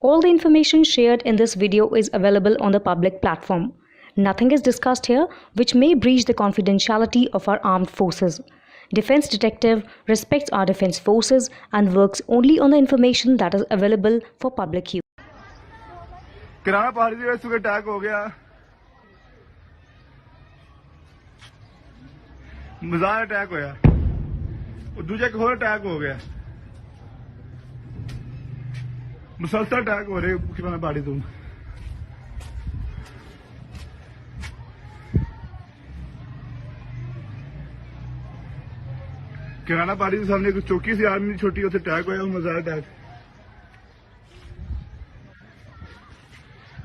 All the information shared in this video is available on the public platform. Nothing is discussed here which may breach the confidentiality of our armed forces. Defense Detective respects our defense forces and works only on the information that is available for public use. किराना पहाड़ी में सुबह attack हो गया, मज़ार attack होया और दूजा एक और अटैक हो गया, मुसलसल अटैक हो रहे किराना पहाड़ी तो किराना पहाड़ी के सामने एक चौकी सी आर्मी छोटी उसे अटैक होया, मज़ार अटैक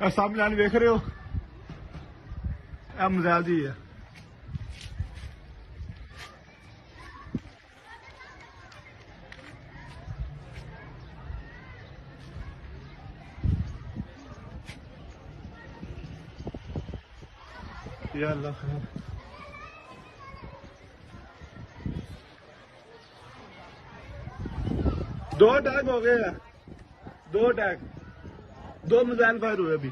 सामने लाइन देख रहे हो, मजाल जी है। या अल्लाह खैर। दो अटैक हो गए हैं, दो अटैक, दो मिसाइल फायर हुए अभी।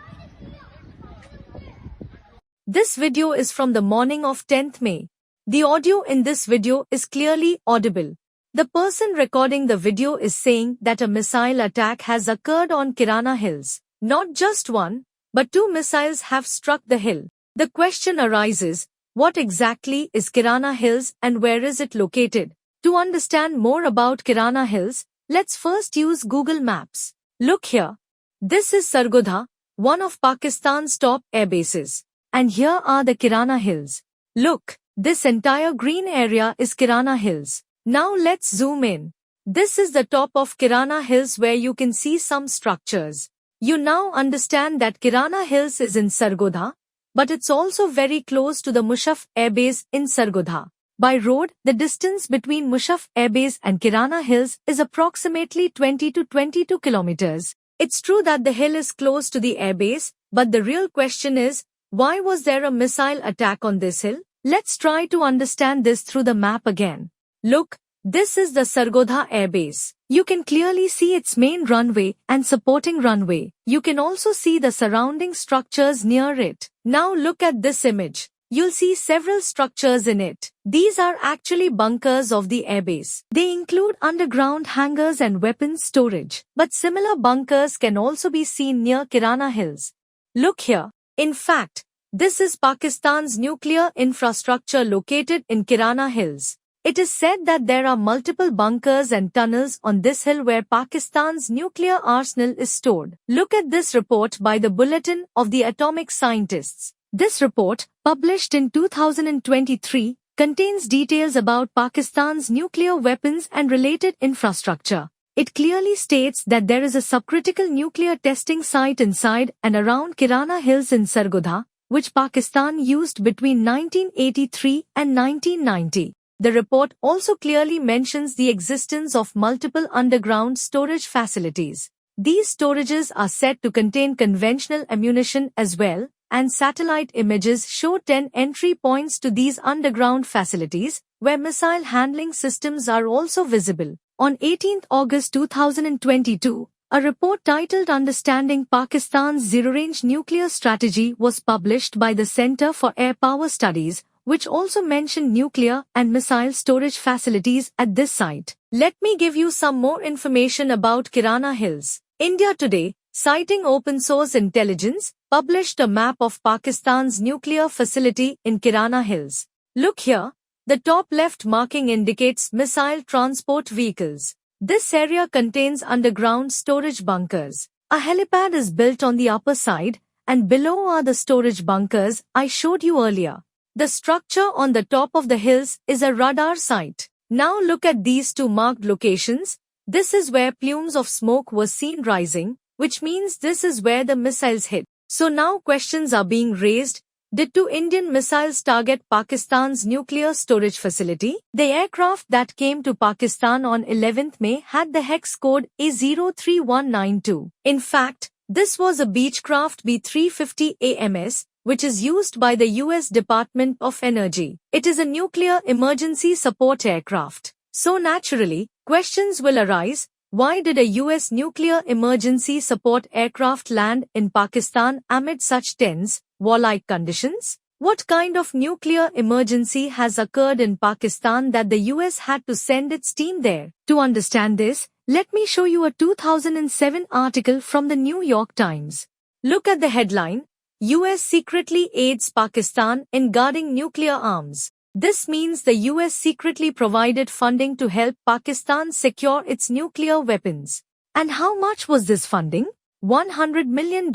This video is from the morning of 10th May. The audio in this video is clearly audible. The person recording the video is saying that a missile attack has occurred on Kirana Hills. Not just one, but two missiles have struck the hill. The question arises, what exactly is Kirana Hills and where is it located? To understand more about Kirana Hills, let's first use Google Maps. Look here. This is Sargodha, one of Pakistan's top air bases. And here are the Kirana Hills. Look, this entire green area is Kirana Hills. Now let's zoom in. This is the top of Kirana Hills where you can see some structures. You now understand that Kirana Hills is in Sargodha, but it's also very close to the Mushaf Air Base in Sargodha. By road, the distance between Mushaf Air Base and Kirana Hills is approximately 20 to 22 kilometers. It's true that the hill is close to the airbase, but the real question is, why was there a missile attack on this hill? Let's try to understand this through the map again. Look, this is the Sargodha airbase. You can clearly see its main runway and supporting runway. You can also see the surrounding structures near it. Now look at this image. You'll see several structures in it. These are actually bunkers of the airbase. They include underground hangars and weapons storage. But similar bunkers can also be seen near Kirana Hills. Look here. In fact, this is Pakistan's nuclear infrastructure located in Kirana Hills. It is said that there are multiple bunkers and tunnels on this hill where Pakistan's nuclear arsenal is stored. Look at this report by the Bulletin of the Atomic Scientists. This report, published in 2023, contains details about Pakistan's nuclear weapons and related infrastructure. It clearly states that there is a subcritical nuclear testing site inside and around Kirana Hills in Sargodha, which Pakistan used between 1983 and 1990. The report also clearly mentions the existence of multiple underground storage facilities. These storages are said to contain conventional ammunition as well, and satellite images show 10 entry points to these underground facilities, where missile handling systems are also visible. On 18 August 2022, a report titled Understanding Pakistan's Zero-Range Nuclear Strategy was published by the Center for Air Power Studies, which also mentioned nuclear and missile storage facilities at this site. Let me give you some more information about Kirana Hills. India Today, citing open source intelligence, published a map of Pakistan's nuclear facility in Kirana Hills. Look here, the top left marking indicates missile transport vehicles. This area contains underground storage bunkers. A helipad is built on the upper side, and below are the storage bunkers I showed you earlier. The structure on the top of the hills is a radar site. Now look at these two marked locations. This is where plumes of smoke were seen rising, which means this is where the missiles hit. So now questions are being raised. Did two Indian missiles target Pakistan's nuclear storage facility? The aircraft that came to Pakistan on 11th May had the hex code A03192. In fact, this was a Beechcraft B-350 AMS, which is used by the US Department of Energy. It is a nuclear emergency support aircraft. So naturally, questions will arise. Why did a US nuclear emergency support aircraft land in Pakistan amid such tense, warlike conditions? What kind of nuclear emergency has occurred in Pakistan that the US had to send its team there? To understand this, let me show you a 2007 article from the New York Times. Look at the headline, US secretly aids Pakistan in guarding nuclear arms. This means the US secretly provided funding to help Pakistan secure its nuclear weapons. And how much was this funding? $100 million.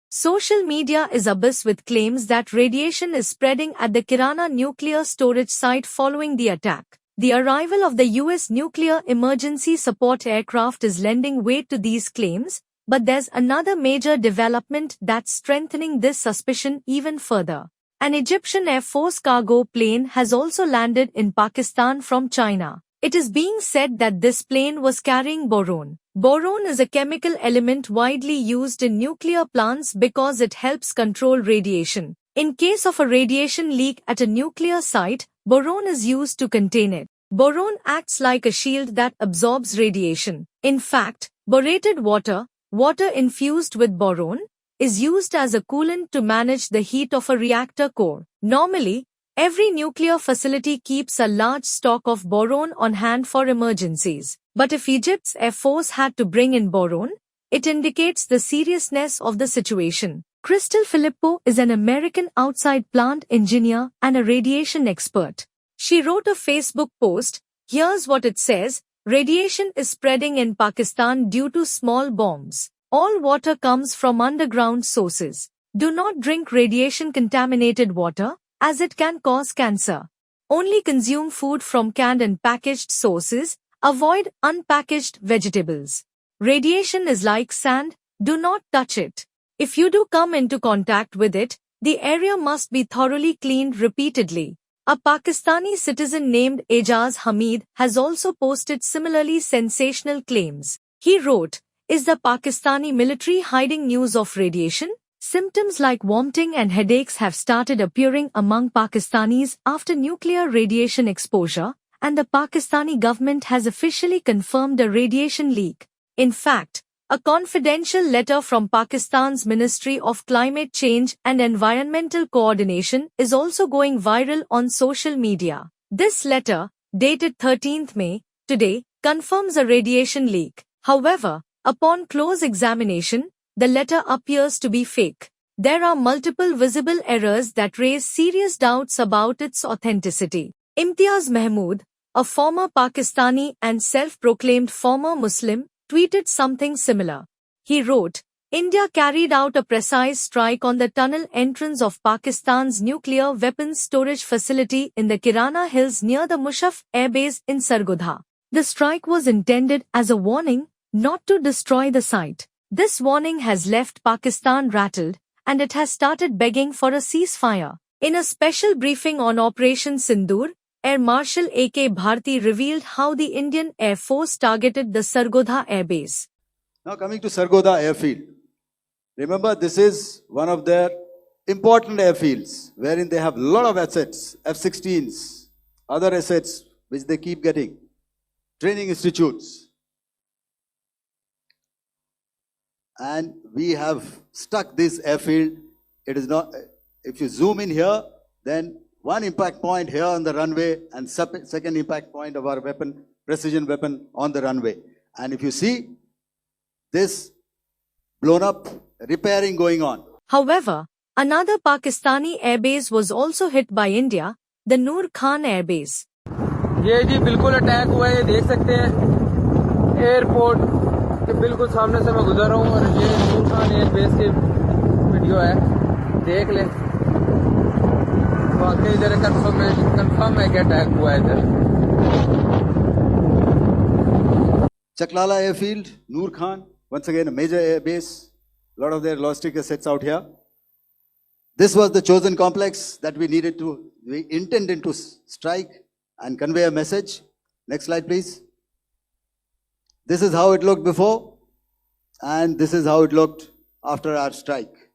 Social media is abuzz with claims that radiation is spreading at the Kirana nuclear storage site following the attack. The arrival of the US nuclear emergency support aircraft is lending weight to these claims, but there's another major development that's strengthening this suspicion even further. An Egyptian Air Force cargo plane has also landed in Pakistan from China. It is being said that this plane was carrying boron. Boron is a chemical element widely used in nuclear plants because it helps control radiation. In case of a radiation leak at a nuclear site, boron is used to contain it. Boron acts like a shield that absorbs radiation. In fact, borated water infused with boron, is used as a coolant to manage the heat of a reactor core. Normally, every nuclear facility keeps a large stock of boron on hand for emergencies. But if Egypt's Air Force had to bring in boron, it indicates the seriousness of the situation. Crystal Filippo is an American outside plant engineer and a radiation expert. She wrote a Facebook post. Here's what it says. Radiation is spreading in Pakistan due to small bombs. All water comes from underground sources. Do not drink radiation-contaminated water, as it can cause cancer. Only consume food from canned and packaged sources. Avoid unpackaged vegetables. Radiation is like sand. Do not touch it. If you do come into contact with it, the area must be thoroughly cleaned repeatedly. A Pakistani citizen named Ejaz Hamid has also posted similarly sensational claims. He wrote, "Is the Pakistani military hiding news of radiation? Symptoms like vomiting and headaches have started appearing among Pakistanis after nuclear radiation exposure, and the Pakistani government has officially confirmed a radiation leak." In fact, a confidential letter from Pakistan's Ministry of Climate Change and Environmental Coordination is also going viral on social media. This letter, dated 13th May, today, confirms a radiation leak. However, upon close examination, the letter appears to be fake. There are multiple visible errors that raise serious doubts about its authenticity. Imtiaz Mahmood, a former Pakistani and self-proclaimed former Muslim, tweeted something similar. He wrote, "India carried out a precise strike on the tunnel entrance of Pakistan's nuclear weapons storage facility in the Kirana Hills near the Musharraf Air Base in Sargodha. The strike was intended as a warning, not to destroy the site. This warning has left Pakistan rattled, and it has started begging for a ceasefire." In a special briefing on Operation Sindoor, Air Marshal A.K. Bharti revealed how the Indian Air Force targeted the Sargodha Air Base. Now coming to Sargodha Airfield. Remember, this is one of their important airfields wherein they have a lot of assets, F-16s, other assets which they keep getting, training institutes. And we have stuck this airfield. It is not, if you zoom in here, then one impact point here on the runway and second impact point of our weapon, precision weapon on the runway. And if you see, this blown up, repairing going on. However, another Pakistani airbase was also hit by India, the Noor Khan Air Base. ये जी बिल्कुल attack हुआ है, ये देख सकते हैं airport के बिल्कुल सामने से मैं गुजर रहा हूँ और ये नूर खान एयर बेस की वीडियो है, देख ले। वाकई इधर कंफर्म है कि अटैक हुआ है इधर। Chaklala Airfield, Noor Khan, once again a major air base, a lot of their logistic assets out here. This was the chosen complex that we intended to strike and convey a message. Next slide, please. This is how it looked before, and this is how it looked after our strike.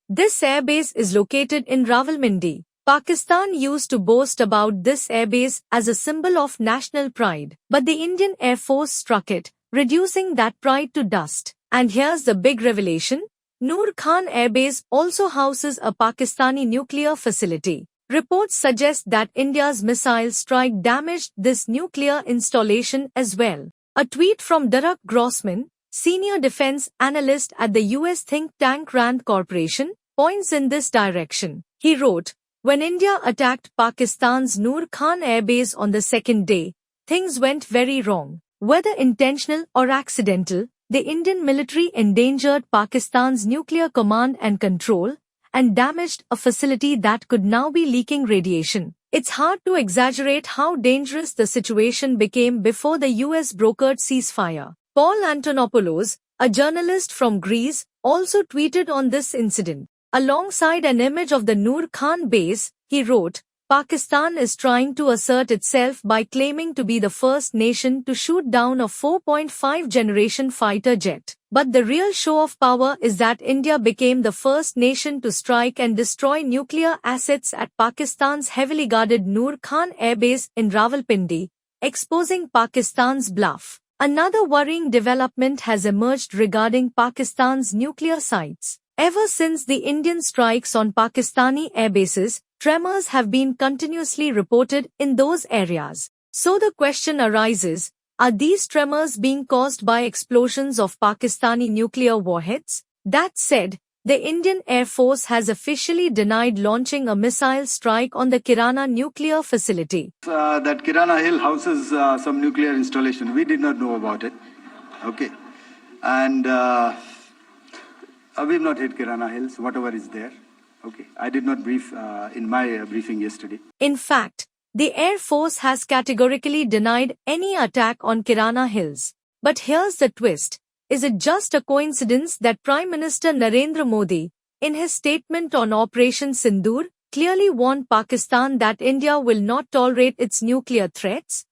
This airbase is located in Rawalpindi. Pakistan used to boast about this airbase as a symbol of national pride, but the Indian Air Force struck it, reducing that pride to dust. And here's the big revelation. Noor Khan Air Base also houses a Pakistani nuclear facility. Reports suggest that India's missile strike damaged this nuclear installation as well. A tweet from Derek Grossman, senior defense analyst at the US think tank Rand Corporation, points in this direction. He wrote, "When India attacked Pakistan's Noor Khan Air Base on the second day, things went very wrong. Whether intentional or accidental, the Indian military endangered Pakistan's nuclear command and control and damaged a facility that could now be leaking radiation." It's hard to exaggerate how dangerous the situation became before the US brokered ceasefire. Paul Antonopoulos, a journalist from Greece, also tweeted on this incident. Alongside an image of the Noor Khan base, he wrote, "Pakistan is trying to assert itself by claiming to be the first nation to shoot down a 4.5 generation fighter jet. But the real show of power is that India became the first nation to strike and destroy nuclear assets at Pakistan's heavily guarded Noor Khan Air Base in Rawalpindi, exposing Pakistan's bluff." Another worrying development has emerged regarding Pakistan's nuclear sites. Ever since the Indian strikes on Pakistani airbases, tremors have been continuously reported in those areas. So the question arises, are these tremors being caused by explosions of Pakistani nuclear warheads? That said, the Indian Air Force has officially denied launching a missile strike on the Kirana nuclear facility. That Kirana Hill houses some nuclear installation. We did not know about it. Okay. And we've not hit Kirana Hills, whatever is there. Okay. I did not brief in my briefing yesterday. In fact, the Air Force has categorically denied any attack on Kirana Hills. But here's the twist. Is it just a coincidence that Prime Minister Narendra Modi, in his statement on Operation Sindoor, clearly warned Pakistan that India will not tolerate its nuclear threats?